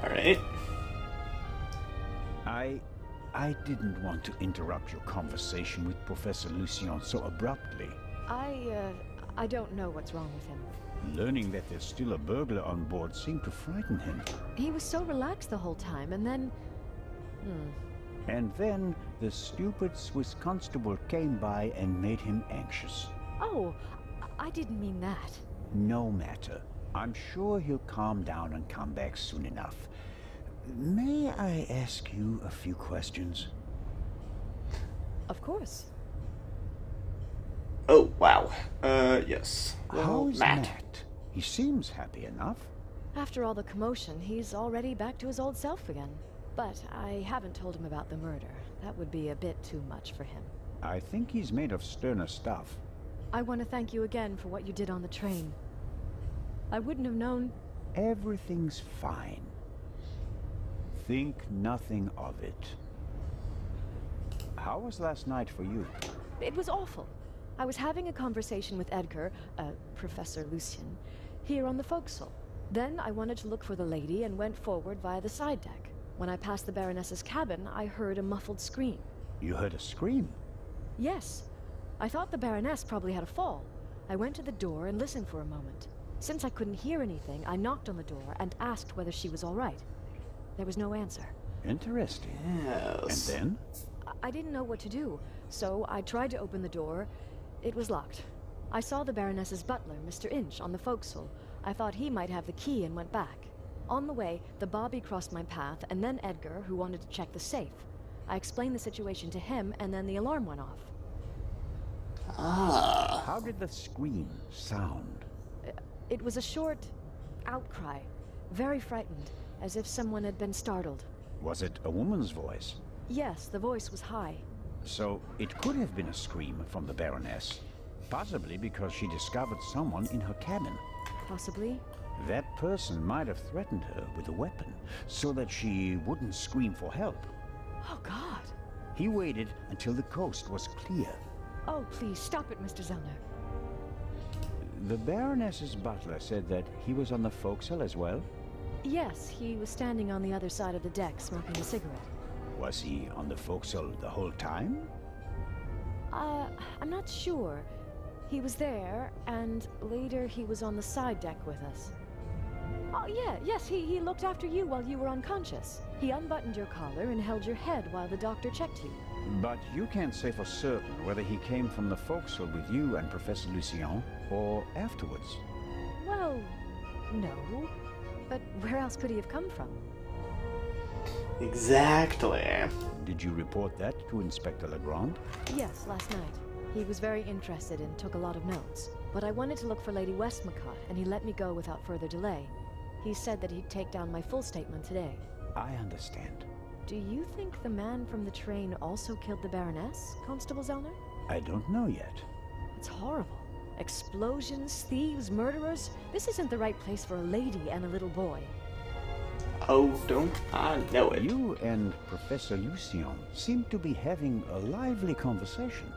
Alright. I didn't want to interrupt your conversation with Professor Lucien so abruptly. I don't know what's wrong with him. Learning that there's still a burglar on board seemed to frighten him. He was so relaxed the whole time, and then... And then the stupid Swiss constable came by and made him anxious. Oh, I didn't mean that. No matter. I'm sure he'll calm down and come back soon enough. May I ask you a few questions? Of course. Oh, wow. Yes. Well, How's Matt? He seems happy enough. After all the commotion, he's already back to his old self again. But I haven't told him about the murder. That would be a bit too much for him. I think he's made of sterner stuff. I want to thank you again for what you did on the train. I wouldn't have known... Everything's fine. Think nothing of it. How was last night for you? It was awful. I was having a conversation with Edgar, Professor Lucien, here on the forecastle. Then I wanted to look for the lady and went forward via the side deck. When I passed the Baroness's cabin, I heard a muffled scream. You heard a scream? Yes. I thought the Baroness probably had a fall. I went to the door and listened for a moment. Since I couldn't hear anything, I knocked on the door and asked whether she was all right. There was no answer. Interesting. Yes. And then? I didn't know what to do, so I tried to open the door. It was locked. I saw the Baroness's butler, Mr. Inch, on the forecastle. I thought he might have the key and went back. On the way, the bobby crossed my path, and then Edgar, who wanted to check the safe. I explained the situation to him, and then the alarm went off. Ah. How did the scream sound? It was a short outcry, very frightened, as if someone had been startled. Was it a woman's voice? Yes, the voice was high. So it could have been a scream from the Baroness. Possibly because she discovered someone in her cabin. Possibly. That person might have threatened her with a weapon, so that she wouldn't scream for help. Oh, God. He waited until the coast was clear. Oh, please, stop it, Mr. Zellner. The Baroness's butler said that he was on the forecastle as well? Yes, he was standing on the other side of the deck, smoking a cigarette. Was he on the forecastle the whole time? I'm not sure. He was there, and later he was on the side deck with us. Oh, yes, he looked after you while you were unconscious. He unbuttoned your collar and held your head while the doctor checked you. But you can't say for certain whether he came from the forecastle with you and Professor Lucien, or afterwards. Well, no. But where else could he have come from? Exactly. Did you report that to Inspector Legrand? Yes, last night. He was very interested and took a lot of notes. But I wanted to look for Lady Westmacott, and he let me go without further delay. He said that he'd take down my full statement today. I understand. Do you think the man from the train also killed the Baroness, Constable Zellner? I don't know yet. It's horrible. Explosions, thieves, murderers. This isn't the right place for a lady and a little boy. Oh, don't I know it. You and Professor Lucien seem to be having a lively conversation.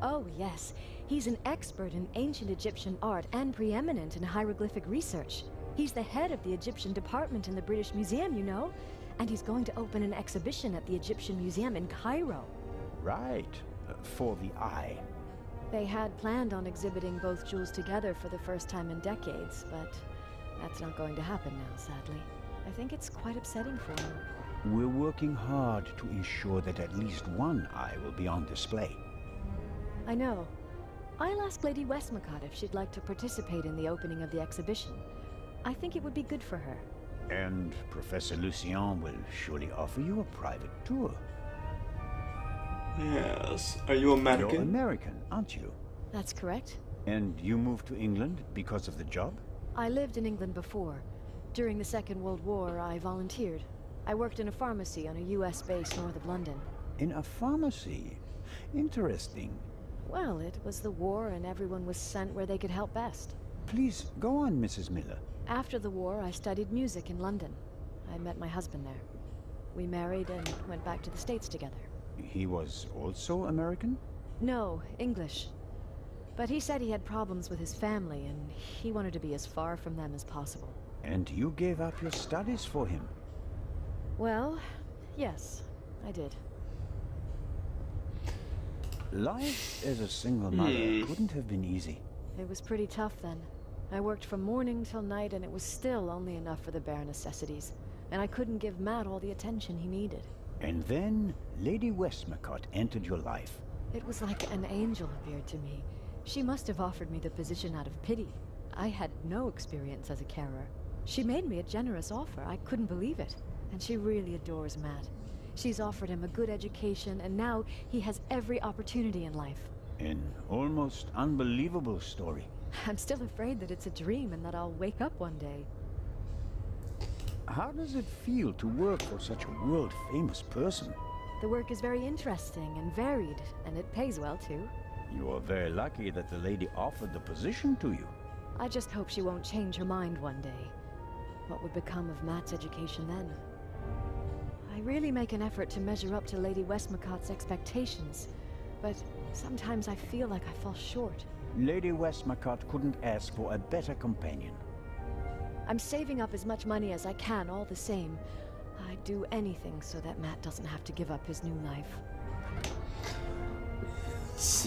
Oh, yes. He's an expert in ancient Egyptian art and preeminent in hieroglyphic research. He's the head of the Egyptian department in the British Museum, you know. And he's going to open an exhibition at the Egyptian Museum in Cairo. Right. For the eye. They had planned on exhibiting both jewels together for the first time in decades, but that's not going to happen now, sadly. I think it's quite upsetting for him. We're working hard to ensure that at least one eye will be on display. I know. I'll ask Lady Westmacott if she'd like to participate in the opening of the exhibition. I think it would be good for her. And Professor Lucien will surely offer you a private tour. Yes. Are you American? You're American, aren't you? That's correct. And you moved to England because of the job? I lived in England before. During the Second World War, I volunteered. I worked in a pharmacy on a US base north of London. In a pharmacy? Interesting. Well, it was the war and everyone was sent where they could help best. Please, go on, Mrs. Miller. After the war, I studied music in London. I met my husband there. We married and went back to the States together. He was also American? No, English. But he said he had problems with his family, and he wanted to be as far from them as possible. And you gave up your studies for him. Well, yes, I did. Life as a single mother couldn't have been easy. It was pretty tough then. I worked from morning till night, and it was still only enough for the bare necessities. And I couldn't give Matt all the attention he needed. And then Lady Westmacott entered your life. It was like an angel appeared to me. She must have offered me the position out of pity. I had no experience as a carer. She made me a generous offer. I couldn't believe it. And she really adores Matt. She's offered him a good education, and now he has every opportunity in life. An almost unbelievable story. I'm still afraid that it's a dream and that I'll wake up one day. How does it feel to work for such a world-famous person? The work is very interesting and varied, and it pays well too. You are very lucky that the lady offered the position to you. I just hope she won't change her mind one day. What would become of Matt's education then? I really make an effort to measure up to Lady Westmacott's expectations, but sometimes I feel like I fall short. Lady Westmacott couldn't ask for a better companion. I'm saving up as much money as I can all the same. I'd do anything so that Matt doesn't have to give up his new life.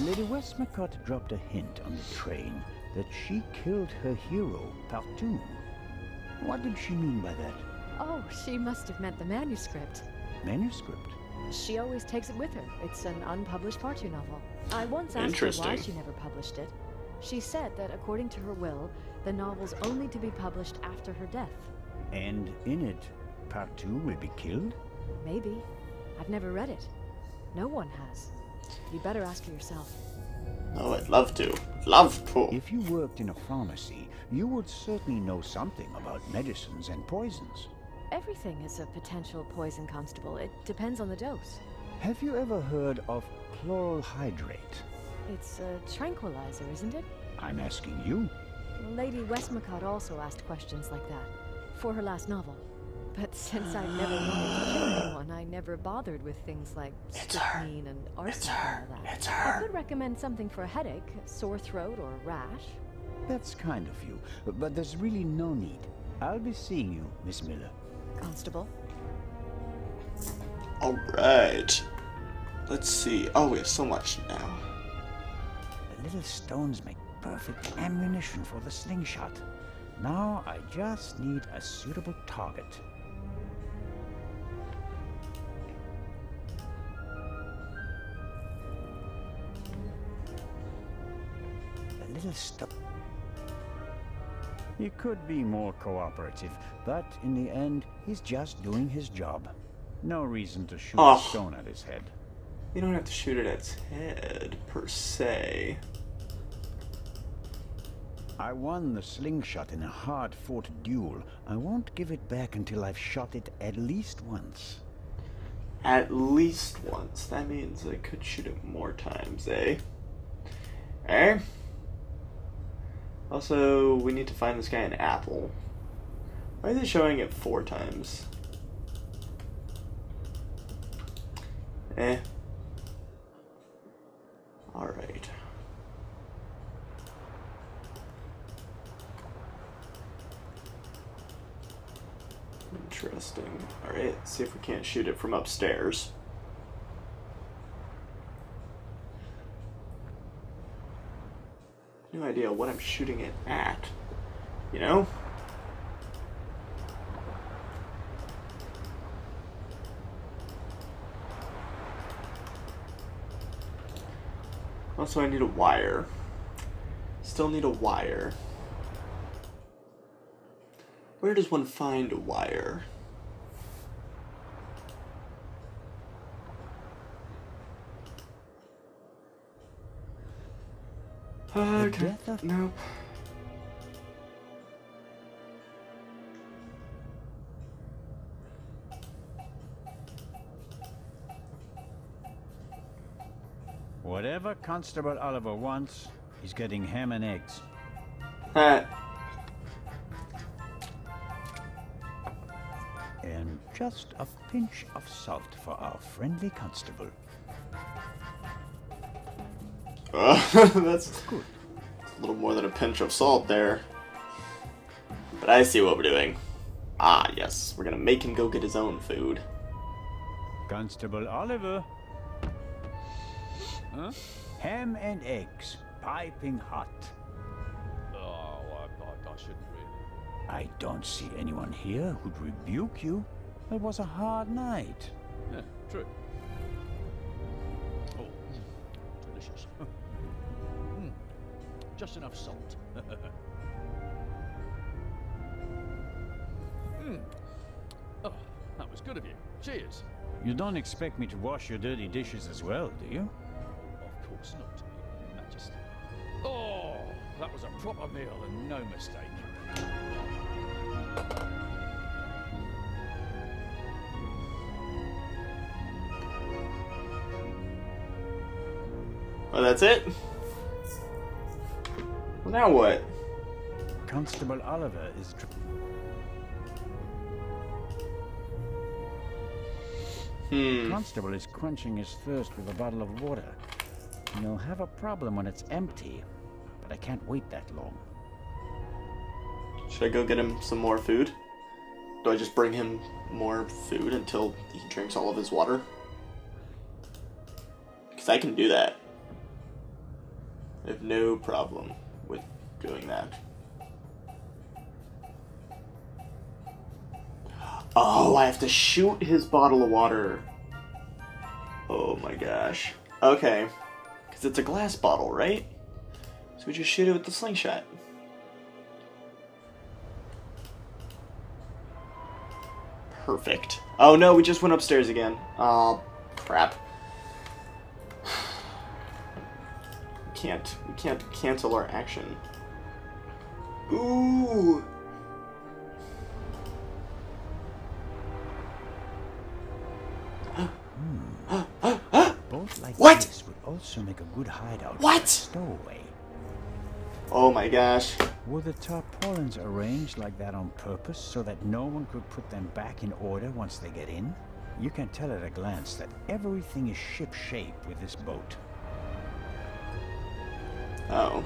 Lady Westmacott dropped a hint on the train that she killed her hero, Partout. What did she mean by that? Oh, she must have meant the manuscript. Manuscript? She always takes it with her. It's an unpublished Partout novel. I once asked her why she never published it. She said that according to her will, the novel's only to be published after her death. And in it, Partout will be killed? Maybe. I've never read it. No one has. You'd better ask her yourself. Oh, I'd love to. Love to. If you worked in a pharmacy, you would certainly know something about medicines and poisons. Everything is a potential poison, Constable. It depends on the dose. Have you ever heard of chloral hydrate? It's a tranquilizer, isn't it? I'm asking you. Lady Westmacott also asked questions like that for her last novel. But since I've never wanted to kill anyone, I never bothered with things like strychnine and arsenic and all that. I could recommend something for a headache, a sore throat, or a rash. That's kind of you, but there's really no need. I'll be seeing you, Miss Miller. Constable. Alright. Let's see. Oh, we have so much now. The little stones make perfect ammunition for the slingshot. Now I just need a suitable target. The little stone. He could be more cooperative, but in the end, he's just doing his job. No reason to shoot a stone at his head. You don't have to shoot it at its head, per se. I won the slingshot in a hard-fought duel. I won't give it back until I've shot it at least once. At least once. That means I could shoot it more times, eh? Eh? Also, we need to find this guy an apple. Why is it showing it 4 times? Eh. Alright. Interesting. Alright, see if we can't shoot it from upstairs. No idea what I'm shooting it at, you know? Also, I need a wire. Still need a wire. Where does one find a wire? Okay. Nope. Whatever Constable Oliver wants, he's getting ham and eggs. And just a pinch of salt for our friendly constable. that's good. A little more than a pinch of salt there. But I see what we're doing. Ah, yes. We're gonna make him go get his own food. Constable Oliver. Huh? Ham and eggs, piping hot. Oh, I shouldn't really. I don't see anyone here who'd rebuke you. It was a hard night. Yeah, true. Oh, delicious. Just enough salt. Oh, that was good of you. Cheers. You don't expect me to wash your dirty dishes as well, do you? Of course not, Your Majesty. Oh, that was a proper meal and no mistake. Oh, that's it? Well, now what? Constable Oliver is... Constable is quenching his thirst with a bottle of water. You'll have a problem when it's empty, but I can't wait that long. Should I go get him some more food? Do I just bring him more food until he drinks all of his water? Because I can do that. I have no problem with doing that. Oh, I have to shoot his bottle of water. Oh my gosh. Okay. Because it's a glass bottle, right? So we just shoot it with the slingshot. Perfect. Oh no, we just went upstairs again. Oh, crap. We can't cancel our action. Ooh. Boat like What? this would also make a good hideout What? for a stowaway. Oh my gosh. Were the tarpaulins arranged like that on purpose so that no one could put them back in order once they get in? You can tell at a glance that everything is ship-shape with this boat. Oh.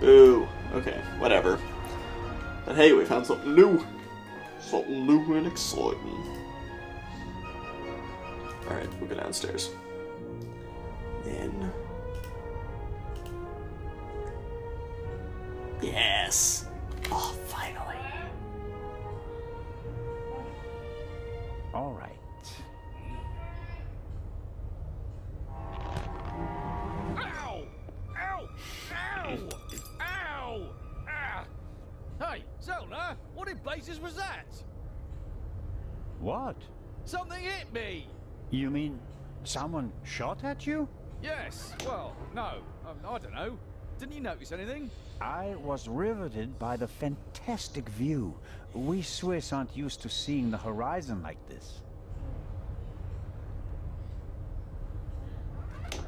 Boo. Okay, whatever. But hey, we found something new. Something new and exciting. Alright, we'll go downstairs. Then... Yes! Oh, finally. All right. Ow! Ow! Ow! Ow! Ah! Hey, Zelda, what in blazes was that? What? Something hit me! You mean someone shot at you? Yes, well, no, I don't know. Didn't you notice anything? I was riveted by the fantastic view. We Swiss aren't used to seeing the horizon like this.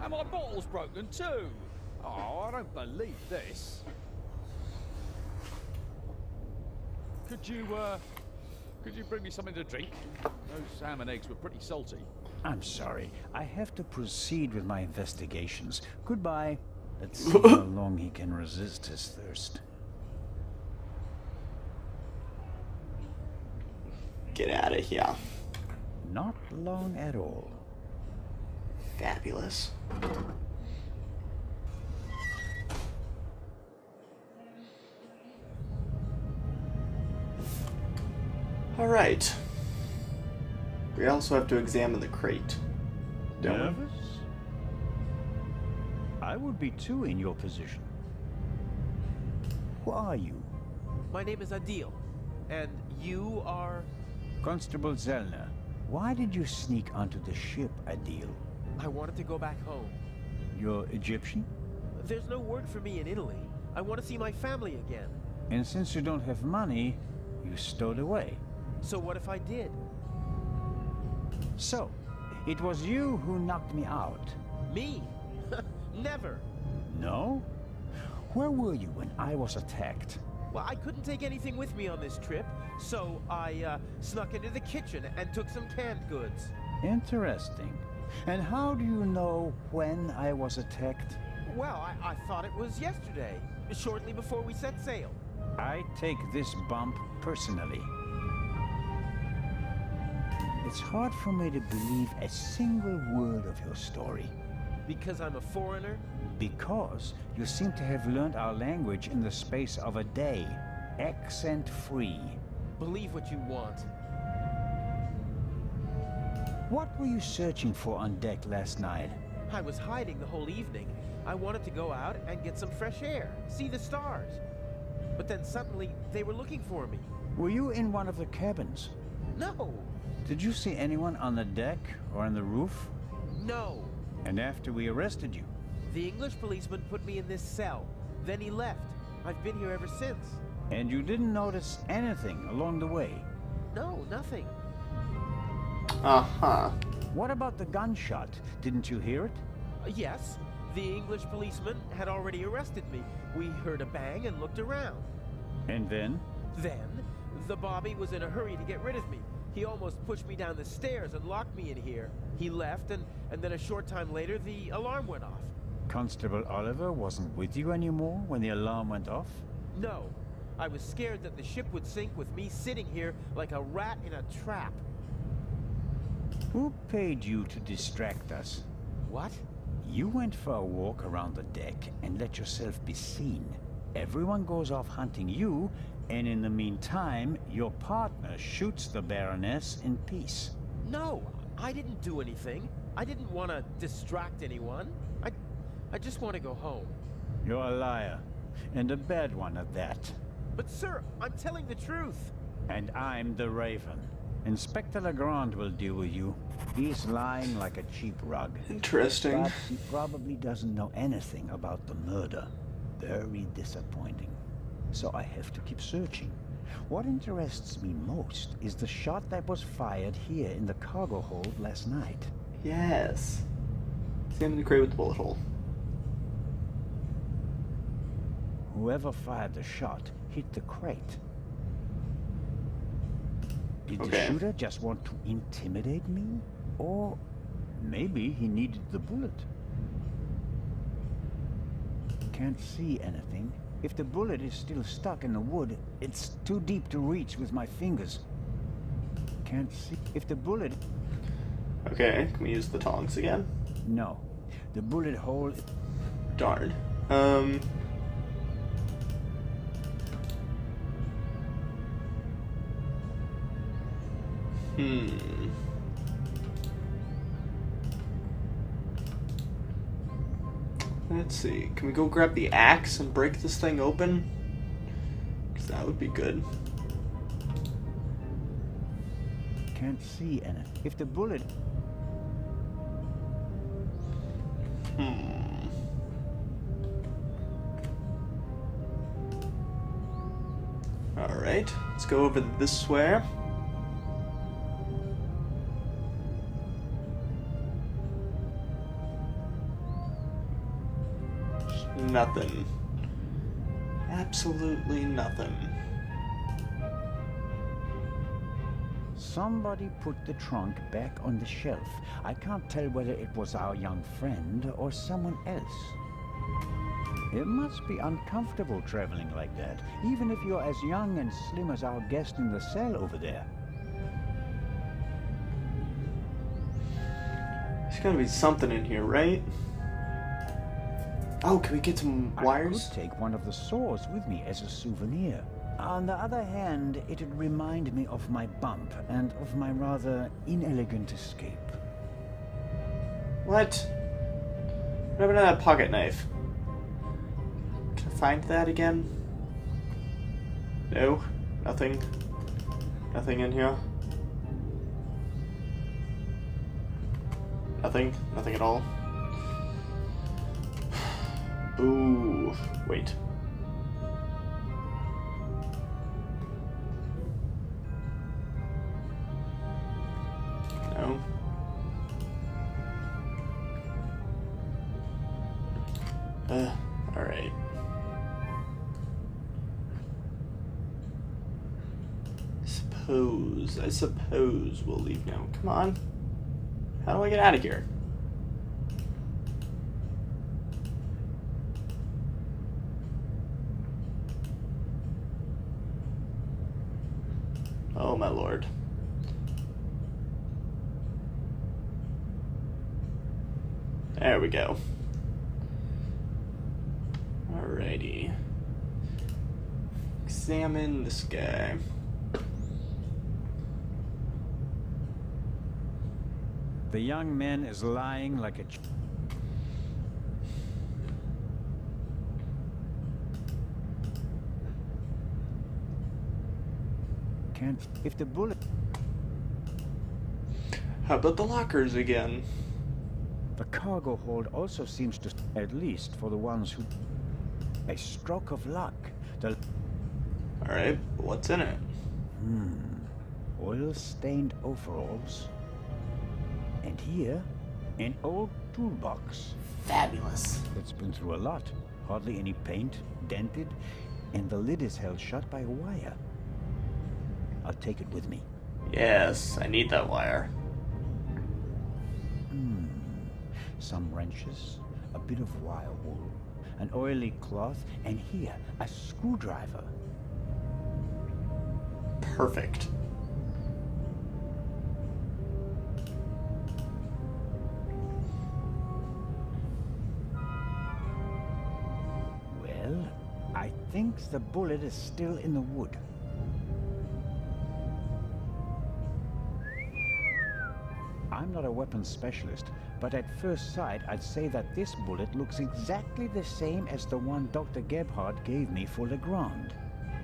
And my bottle's broken too. Oh, I don't believe this. Could you bring me something to drink? Those ham and eggs were pretty salty. I'm sorry. I have to proceed with my investigations. Goodbye. Let's see how long he can resist his thirst. Get out of here. Not long at all. Fabulous. Alright. We also have to examine the crate. Don't we? Nervous? I would be too in your position. Who are you? My name is Adil, and you are... Constable Zellner. Why did you sneak onto the ship, Adil? I wanted to go back home. You're Egyptian? There's no word for me in Italy. I want to see my family again. And since you don't have money, you stowed away. So what if I did? So, it was you who knocked me out. Me? Never. No? Where were you when I was attacked? Well, I couldn't take anything with me on this trip, so I snuck into the kitchen and took some canned goods. Interesting. And how do you know when I was attacked? Well, I thought it was yesterday, shortly before we set sail. I take this bump personally. It's hard for me to believe a single word of your story. Because I'm a foreigner? Because you seem to have learned our language in the space of a day. Accent-free. Believe what you want. What were you searching for on deck last night? I was hiding the whole evening. I wanted to go out and get some fresh air, see the stars. But then suddenly, they were looking for me. Were you in one of the cabins? No! Did you see anyone on the deck or on the roof? No! And after we arrested you? The English policeman put me in this cell. Then he left. I've been here ever since. And you didn't notice anything along the way? No, nothing. Uh-huh. What about the gunshot? Didn't you hear it? Yes, the English policeman had already arrested me. We heard a bang and looked around. And then? Then, the Bobby was in a hurry to get rid of me. He almost pushed me down the stairs and locked me in here. He left, and then a short time later, the alarm went off. Constable Oliver wasn't with you anymore when the alarm went off? No. I was scared that the ship would sink with me sitting here like a rat in a trap. Who paid you to distract us? What? You went for a walk around the deck and let yourself be seen. Everyone goes off hunting you, and in the meantime, your partner shoots the Baroness in peace. No, I didn't do anything. I didn't want to distract anyone. I just want to go home. You're a liar, and a bad one at that. But sir, I'm telling the truth. And I'm the Raven. Inspector Legrand will deal with you. He's lying like a cheap rug. Interesting. But he probably doesn't know anything about the murder. Very disappointing. So I have to keep searching. What interests me most is the shot that was fired here in the cargo hold last night. Yes. Examine the crate with the bullet hole. Whoever fired the shot hit the crate. Did the shooter just want to intimidate me? Or maybe he needed the bullet. Can't see anything. If the bullet is still stuck in the wood, it's too deep to reach with my fingers. Can't see. If the bullet... Okay, can we use the tongs again? No. The bullet hole... Darn. Let's see. Can we go grab the axe and break this thing open? Because that would be good. Can't see anything. If the bullet... Alright, let's go over this way. Nothing. Absolutely nothing. Somebody put the trunk back on the shelf. I can't tell whether it was our young friend or someone else. It must be uncomfortable traveling like that, even if you're as young and slim as our guest in the cell over there. There's gotta be something in here, right? Oh, can we get some wires? I could take one of the saws with me as a souvenir. On the other hand, it'd remind me of my bump and of my rather inelegant escape. What? What happened to that pocket knife? Can I find that again? No, nothing. Nothing in here. Nothing. Nothing at all. Ooh, wait. No. Alright. I suppose we'll leave now. Come on. How do I get out of here? Oh my lord. There we go. Alrighty. Examine this guy. The young man is lying like a... Can't... If the bullet... How about the lockers again? The cargo hold also seems to... At least for the ones who... A stroke of luck. The... Alright, what's in it? Oil-stained overalls. And here, an old toolbox. Fabulous. It's been through a lot. Hardly any paint, dented, and the lid is held shut by a wire. I'll take it with me. Yes, I need that wire. Some wrenches, a bit of wire wool, an oily cloth, and here, a screwdriver. Perfect. Well, I think the bullet is still in the wood. I'm not a weapons specialist, but at first sight, I'd say that this bullet looks exactly the same as the one Dr. Gebhardt gave me for Legrand.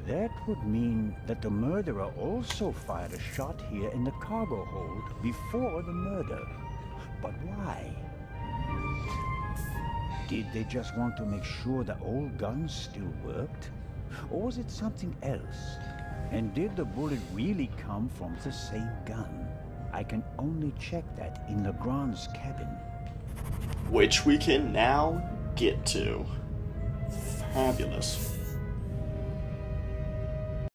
That would mean that the murderer also fired a shot here in the cargo hold before the murder. But why? Did they just want to make sure the old gun still worked? Or was it something else? And did the bullet really come from the same gun? I can only check that in Legrand's cabin. Which we can now get to. Fabulous.